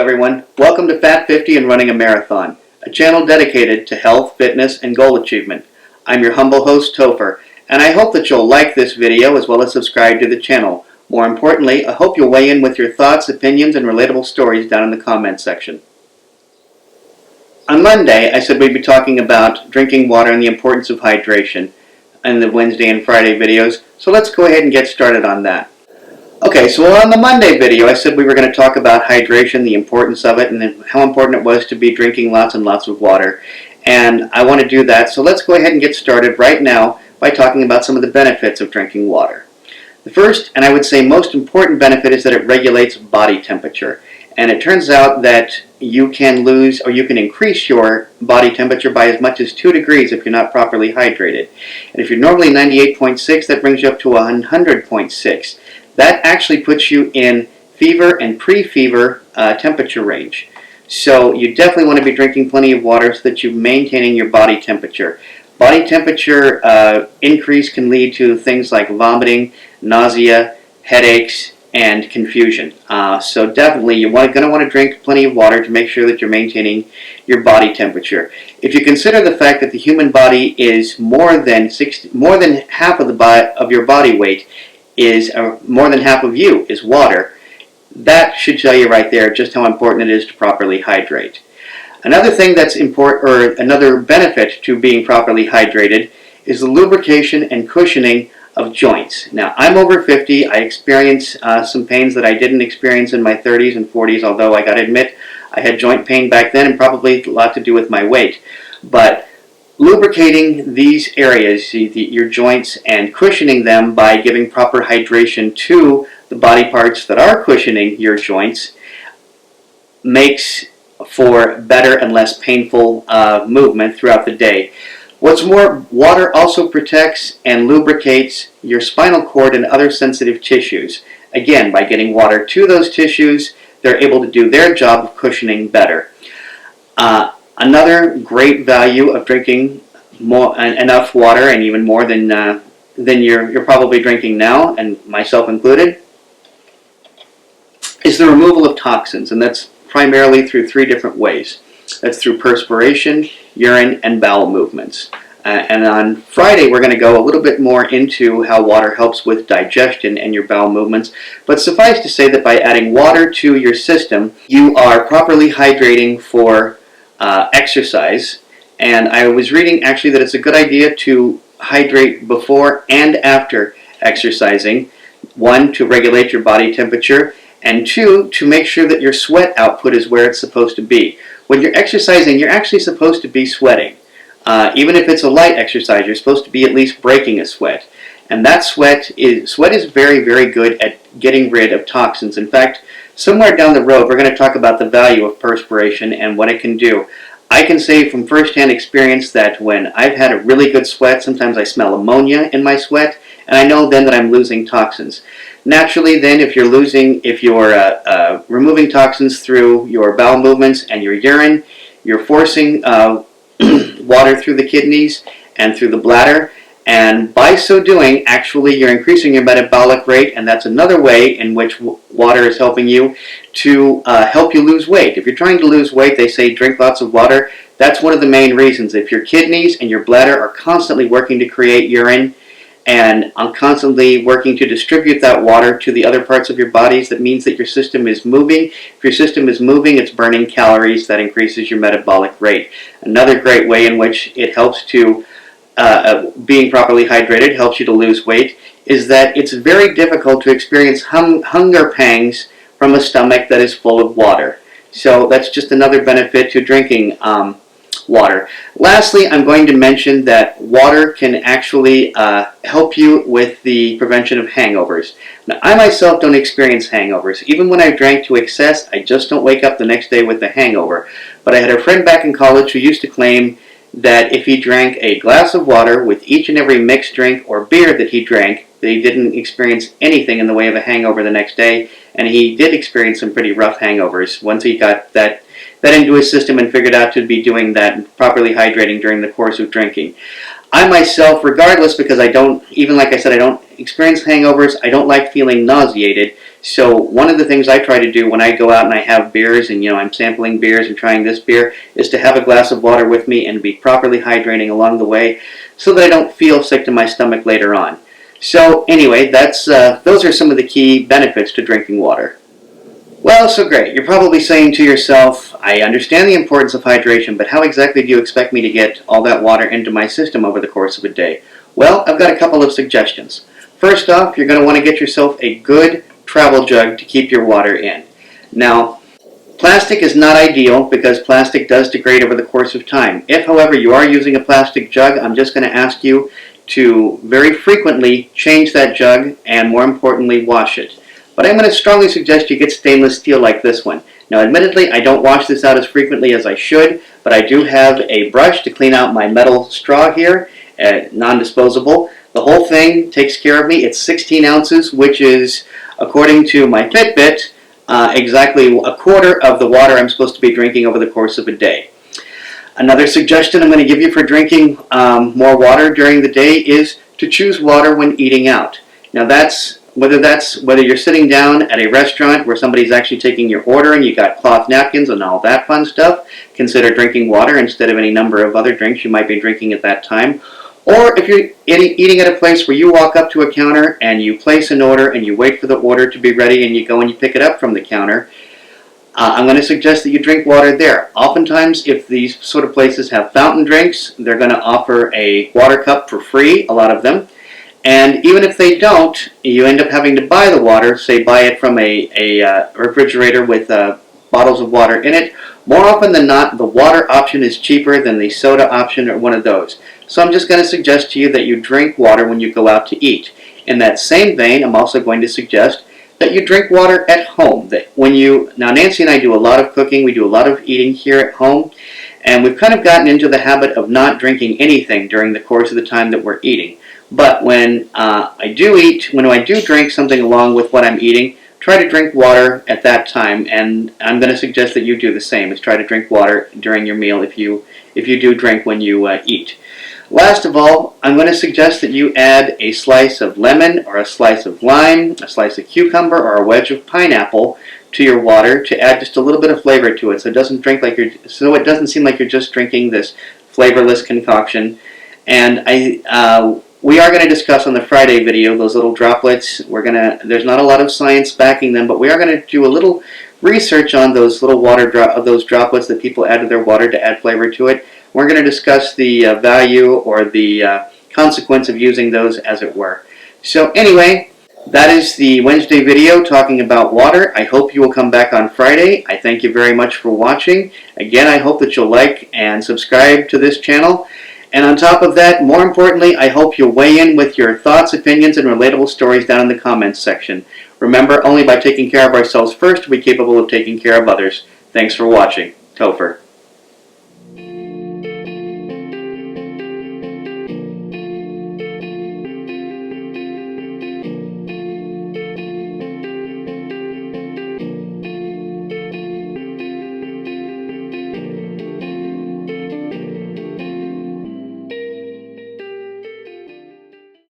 everyone. Welcome to Fat 50 and Running a Marathon, a channel dedicated to health, fitness, and goal achievement. I'm your humble host, Topher, and I hope that you'll like this video as well as subscribe to the channel. More importantly, I hope you'll weigh in with your thoughts, opinions, and relatable stories down in the comment section. On Monday, I said we'd be talking about drinking water and the importance of hydration in the Wednesday and Friday videos, so let's go ahead and get started on that. Okay, so on the Monday video, I said we were going to talk about hydration, the importance of it, and then how important it was to be drinking lots and lots of water. And I want to do that, so let's go ahead and get started right now by talking about some of the benefits of drinking water. The first, and I would say most important benefit, is that it regulates body temperature. And it turns out that you can lose or you can increase your body temperature by as much as 2 degrees if you're not properly hydrated. And if you're normally 98.6, that brings you up to 100.6. That actually puts you in fever and pre-fever temperature range. So you definitely want to be drinking plenty of water so that you're maintaining your body temperature. Body temperature increase can lead to things like vomiting, nausea, headaches, and confusion. So definitely you're going to want to drink plenty of water to make sure that you're maintaining your body temperature. If you consider the fact that the human body is more than half of your body weight is more than half of you is water, that should tell you right there just how important it is to properly hydrate. Another thing that's important, or another benefit to being properly hydrated, is the lubrication and cushioning of joints. Now, I'm over 50. I experience some pains that I didn't experience in my 30s and 40s, although I got to admit I had joint pain back then and probably a lot to do with my weight. But lubricating these areas, your joints, and cushioning them by giving proper hydration to the body parts that are cushioning your joints makes for better and less painful movement throughout the day. What's more, water also protects and lubricates your spinal cord and other sensitive tissues. Again, by getting water to those tissues, they're able to do their job of cushioning better. Another great value of drinking enough water, and even more than you're probably drinking now, and myself included, is the removal of toxins, and that's primarily through 3 different ways. That's through perspiration, urine, and bowel movements. And on Friday, we're going to go a little bit more into how water helps with digestion and your bowel movements. But suffice to say that by adding water to your system, you are properly hydrating for exercise. And I was reading actually that it's a good idea to hydrate before and after exercising. 1, to regulate your body temperature, and 2, to make sure that your sweat output is where it's supposed to be. When you're exercising, you're actually supposed to be sweating. Even if it's a light exercise, you're supposed to be at least breaking a sweat. And that sweat is very, very good at getting rid of toxins. In fact, somewhere down the road, we're going to talk about the value of perspiration and what it can do. I can say from firsthand experience that when I've had a really good sweat, sometimes I smell ammonia in my sweat, and I know then that I'm losing toxins. Naturally, then, if you're removing toxins through your bowel movements and your urine, you're forcing water through the kidneys and through the bladder, and by so doing, actually, you're increasing your metabolic rate, and that's another way in which water is helping you to help you lose weight. If you're trying to lose weight, they say drink lots of water. That's one of the main reasons. If your kidneys and your bladder are constantly working to create urine, and constantly working to distribute that water to the other parts of your bodies, that means that your system is moving. If your system is moving, it's burning calories. That increases your metabolic rate. Another great way in which it helps to, being properly hydrated, helps you to lose weight, is that it's very difficult to experience hunger pangs from a stomach that is full of water. So that's just another benefit to drinking water. Lastly, I'm going to mention that water can actually help you with the prevention of hangovers. Now, I myself don't experience hangovers. Even when I drank to excess, I just don't wake up the next day with a hangover. But I had a friend back in college who used to claim that if he drank a glass of water with each and every mixed drink or beer that he drank, that he didn't experience anything in the way of a hangover the next day, and he did experience some pretty rough hangovers once he got that into his system and figured out to be doing that and properly hydrating during the course of drinking. I myself, regardless, because I don't, even like I said, I don't experience hangovers. I don't like feeling nauseated. So one of the things I try to do when I go out and I have beers and I'm sampling beers and trying this beer is to have a glass of water with me and be properly hydrating along the way so that I don't feel sick to my stomach later on. So anyway, those are some of the key benefits to drinking water. Well, so great. You're probably saying to yourself, I understand the importance of hydration, but how exactly do you expect me to get all that water into my system over the course of a day? Well, I've got a couple of suggestions. First off, you're going to want to get yourself a good travel jug to keep your water in. Now, plastic is not ideal because plastic does degrade over the course of time. If, however, you are using a plastic jug, I'm just going to ask you to very frequently change that jug and, more importantly, wash it. But I'm going to strongly suggest you get stainless steel like this one. Now, admittedly, I don't wash this out as frequently as I should, but I do have a brush to clean out my metal straw here, non-disposable. The whole thing takes care of me. It's 16 ounces, which is, according to my Fitbit, exactly a quarter of the water I'm supposed to be drinking over the course of a day. Another suggestion I'm going to give you for drinking more water during the day is to choose water when eating out. Now, whether you're sitting down at a restaurant where somebody's actually taking your order and you got cloth napkins and all that fun stuff, consider drinking water instead of any number of other drinks you might be drinking at that time. Or if you're eating at a place where you walk up to a counter and you place an order and you wait for the order to be ready and you go and you pick it up from the counter, I'm going to suggest that you drink water there. Oftentimes, if these sort of places have fountain drinks, they're going to offer a water cup for free, a lot of them. And even if they don't, you end up having to buy the water, say buy it from a refrigerator with bottles of water in it. More often than not, the water option is cheaper than the soda option or one of those. So I'm just going to suggest to you that you drink water when you go out to eat. In that same vein, I'm also going to suggest that you drink water at home. Now, Nancy and I do a lot of cooking, we do a lot of eating here at home, and we've kind of gotten into the habit of not drinking anything during the course of the time that we're eating. But when I do drink something along with what I'm eating, try to drink water at that time, and I'm going to suggest that you do the same, is try to drink water during your meal if you do drink when you eat. Last of all, I'm going to suggest that you add a slice of lemon or a slice of lime, a slice of cucumber, or a wedge of pineapple to your water to add just a little bit of flavor to it, so it doesn't seem like you're just drinking this flavorless concoction. And we are going to discuss on the Friday video those little droplets. There's not a lot of science backing them, but we are going to do a little research on those little those droplets that people add to their water to add flavor to it. We're going to discuss the value or the consequence of using those, as it were. So anyway, that is the Wednesday video talking about water. I hope you will come back on Friday. I thank you very much for watching. Again, I hope that you'll like and subscribe to this channel. And on top of that, more importantly, I hope you'll weigh in with your thoughts, opinions, and relatable stories down in the comments section. Remember, only by taking care of ourselves first are we capable of taking care of others. Thanks for watching. Topher.